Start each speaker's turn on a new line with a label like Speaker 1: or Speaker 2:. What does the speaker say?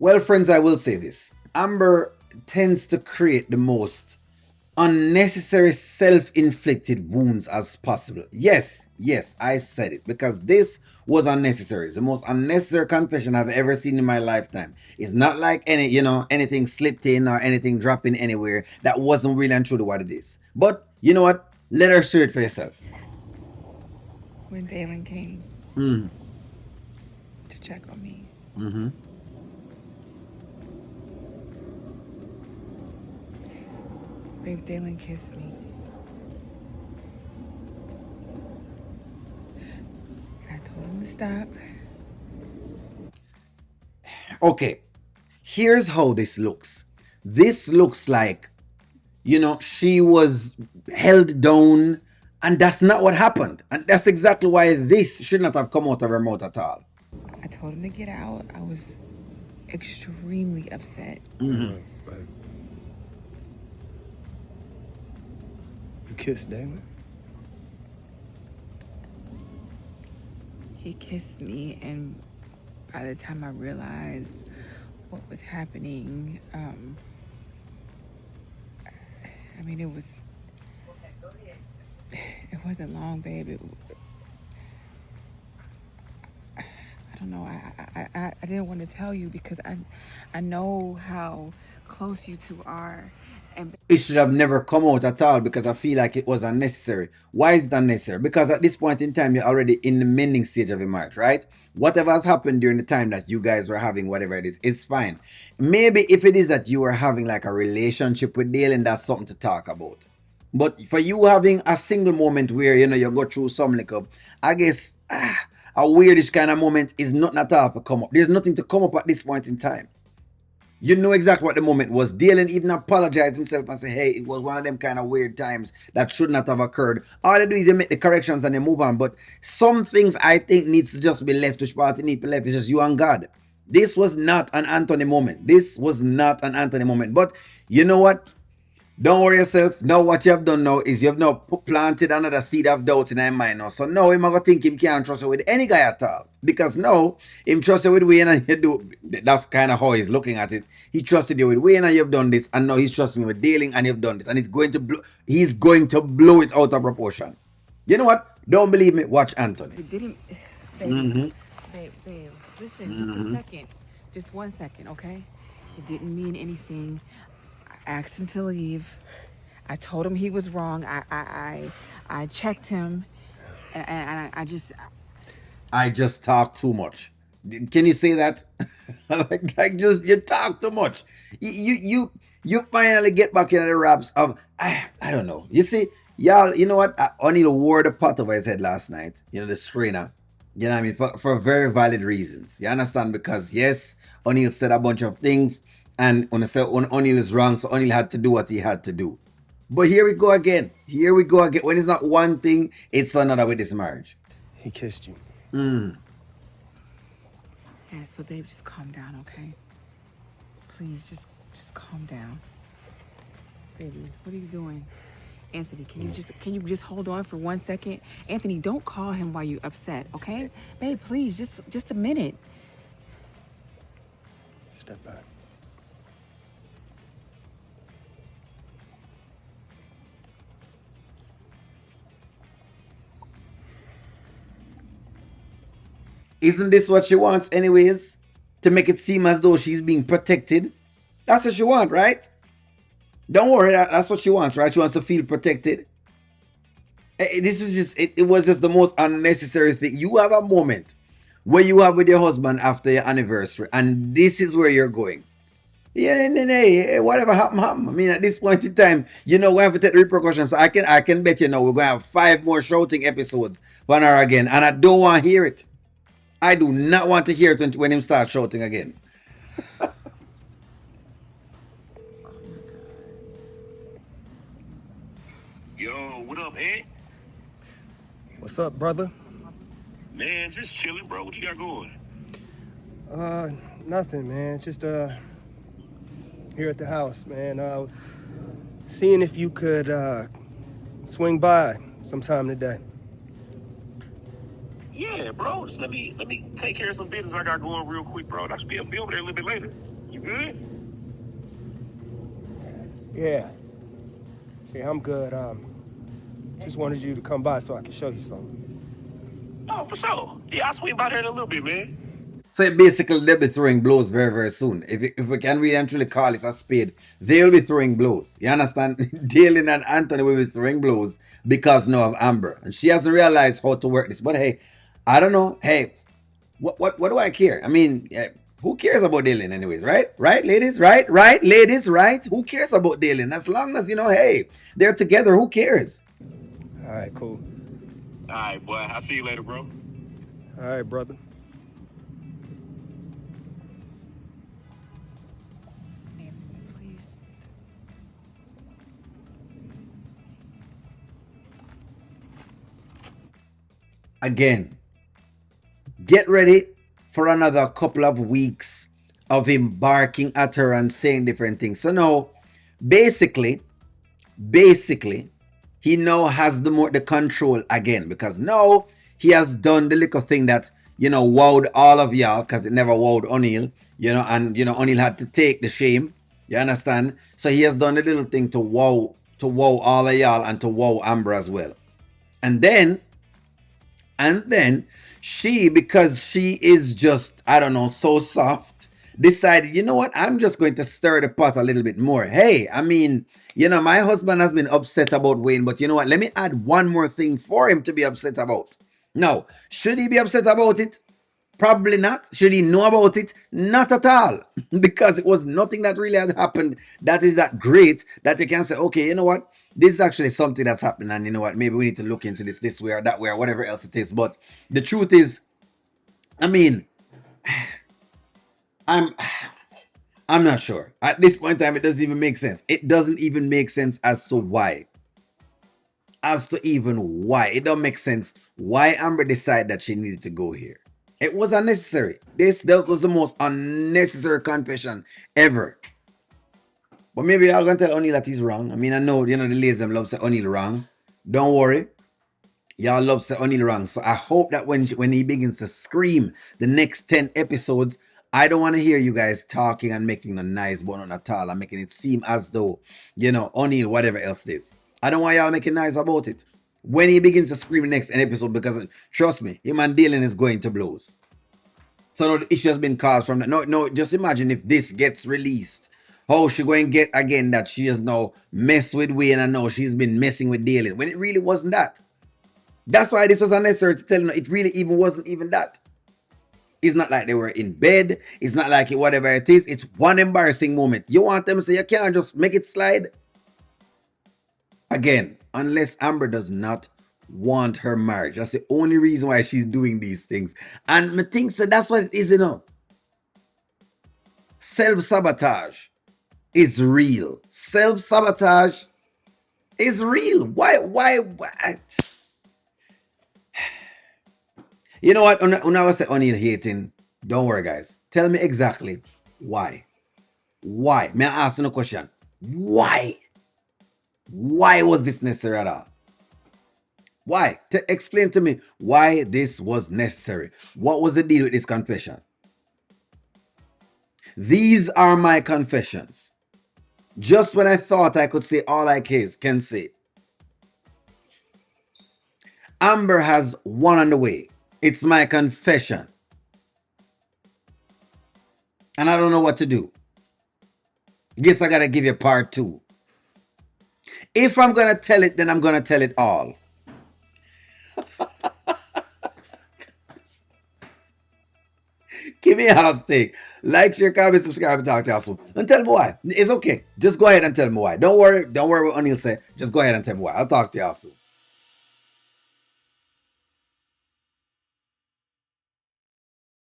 Speaker 1: Well, friends, I will say this. Amber tends to create the most unnecessary self-inflicted wounds as possible. Yes, I said it because this was unnecessary. It's the most unnecessary confession I've ever seen in my lifetime. It's not like anything slipped in or anything dropping anywhere that wasn't really and truly what it is. But you know what? Let her see it for yourself.
Speaker 2: When Dalen came
Speaker 1: Mm.
Speaker 2: to check on me,
Speaker 1: Mm-hmm.
Speaker 2: babe, Dalen kissed me. And I told him to stop.
Speaker 1: Okay, here's how this looks. This looks like she was held down, and that's not what happened. And that's exactly why this should not have come out of her mouth at all.
Speaker 2: I told him to get out. I was extremely upset.
Speaker 1: Mm-hmm.
Speaker 3: But you kissed Dalen?
Speaker 2: He kissed me, and by the time I realized what was happening, I mean, it wasn't long, babe. I don't know. I didn't want to tell you because I know how close you two are, and
Speaker 1: It should have never come out at all because I feel like it was unnecessary. Why is it unnecessary? Because at this point in time, you're already in the mending stage of your marriage, right? Whatever has happened during the time that you guys were having, whatever it is, it's fine. Maybe if it is that you were having like a relationship with Dale, that's something to talk about. But for you having a single moment where you go through some like I guess a weirdish kind of moment is not at all to come up. There's nothing to come up at this point in time. You know exactly what the moment was. Dalen even apologized himself and say, hey, it was one of them kind of weird times that should not have occurred. All they do is they make the corrections and they move on. But some things I think needs to just be left, which part need to be left. It's just you and God. This was not an Anthony moment. This was not an Anthony moment. But you know what? Don't worry yourself. Now what you have done now is you have now planted another seed of doubt in his mind now. So now him gonna think him can't trust you with any guy at all. Because now him trust you with Wayne and you do that's kind of how he's looking at it. He trusted you with Wayne and you've done this, and now he's trusting you with Dealing and you've done this. And he's going to blow it out of proportion. You know what? Don't believe me, watch Anthony.
Speaker 2: it didn't. Babe,
Speaker 1: Mm-hmm.
Speaker 2: babe, listen, just a
Speaker 1: Mm-hmm.
Speaker 2: second, just 1 second, okay? It didn't mean anything. I asked him to leave. I told him he was wrong. I checked him, and
Speaker 1: I just talk too much. Can you say that? like just you talk too much. You finally get back into the wraps of I don't know. You see, y'all. You know what? O'Neal wore the pot over his head last night. You know the strainer. You know what I mean for very valid reasons. You understand? Because yes, O'Neal said a bunch of things, and when I said O'Neal is wrong, so O'Neal had to do what he had to do. But here we go again. Here we go again. When it's not one thing, it's another with this marriage.
Speaker 3: He kissed you.
Speaker 1: Mm.
Speaker 2: yes, but babe, just calm down, okay? Please, just calm down, baby. What are you doing? Anthony, can you just hold on for 1 second? Anthony, don't call him while you're upset, okay? Babe, please, just a minute.
Speaker 3: Step back.
Speaker 1: Isn't this what she wants, anyways? To make it seem as though she's being protected? That's what she wants, right? Don't worry, that's what she wants, right? She wants to feel protected. This was it was just the most unnecessary thing. You have a moment where you have with your husband after your anniversary, and this is where you're going. Yeah, hey, whatever happened, happened. I mean, at this point in time, we have to take the repercussions. So I can bet we're going to have 5 more shouting episodes for her again, and I don't want to hear it. I do not want to hear it when him start shouting again.
Speaker 4: Yo, what up, Ed?
Speaker 3: What's up, brother?
Speaker 4: Man, just chilling, bro. What you got going?
Speaker 3: Nothing, man. Just here at the house, man. Seeing if you could swing by sometime today.
Speaker 4: Yeah, bro. Just let me take care of some business I got going real quick, bro. I should be over there a little bit later. You good?
Speaker 3: Yeah. Yeah, I'm good. Just wanted you to come by so I can show you something.
Speaker 4: Oh, for sure. Yeah, I'll swing by there in a little bit, man.
Speaker 1: So basically, they'll be throwing blows very, very soon. If we can really and truly call it a spade, they'll be throwing blows. You understand? Dalen and Anthony will be throwing blows because now of Amber. And she hasn't realized how to work this. But hey, I don't know. Hey, what do I care? I mean, who cares about Dalen anyways, right? Right, ladies? Right, ladies, right? Who cares about Dalen? As long as, hey, they're together, who cares?
Speaker 3: All right, cool.
Speaker 4: All right, boy. I'll see you later, bro.
Speaker 3: All right, brother.
Speaker 2: Anthony, please.
Speaker 1: Again, get ready for another couple of weeks of him barking at her and saying different things. So now, basically, he now has the control again, because now he has done the little thing that wowed all of y'all, because it never wowed O'Neal, and O'Neal had to take the shame. You understand? So he has done a little thing to wow all of y'all and to wow Amber as well. And then she, because she is just, I don't know, so soft, decided, you know what, I'm just going to stir the pot a little bit more. Hey, I mean, my husband has been upset about Wayne, but you know what, let me add one more thing for him to be upset about. Now, should he be upset about it? Probably not. Should he know about it? Not at all. Because it was nothing that really had happened that is that great that you can say, okay, you know what? This is actually something that's happening, and you know what? Maybe we need to look into this way or that way or whatever else it is. But the truth is, I mean, I'm I'm not sure. At this point in time, it doesn't even make sense. It doesn't even make sense as to why. As to even why. It don't make sense why Amber decided that she needed to go here. It was unnecessary. That was the most unnecessary confession ever. But maybe y'all gonna tell O'Neal that he's wrong. I mean, I know, the ladies them love say O'Neal wrong. Don't worry. Y'all love say O'Neal wrong. So I hope that when he begins to scream the next 10 episodes, I don't want to hear you guys talking and making a nice bone at all and making it seem as though, O'Neal, whatever else it is. I don't want y'all making nice about it. When he begins to scream next episode, because trust me, him and Dalen is going to blows. So no, the issue has been caused from that. No, just imagine if this gets released. How she going to get again that she has now messed with Wayne and now she's been messing with Dalen, when it really wasn't that. That's why this was unnecessary to tell you. It really even wasn't even that. It's not like they were in bed. It's not like whatever it is. It's one embarrassing moment. You want them to say you can't just make it slide? Again, unless Amber does not want her marriage. That's the only reason why she's doing these things. And I think so that's what it is, Self-sabotage is real. Self-sabotage is real. Why? You know what? When I was say O'Neal hating, don't worry, guys. Tell me exactly why. Why? May I ask you a question? Why? Why was this necessary at all? Why? Explain to me why this was necessary. What was the deal with this confession? These are my confessions. Just when I thought I could say all I can say. Amber has one on the way. It's my confession. And I don't know what to do. Guess I gotta give you part 2. If I'm gonna tell it, then I'm gonna tell it all. Give me a house steak. Like, share, comment, subscribe, and talk to y'all soon. And tell me why. It's okay. Just go ahead and tell me why. Don't worry what O'Neal said. Just go ahead and tell me why. I'll talk to y'all soon.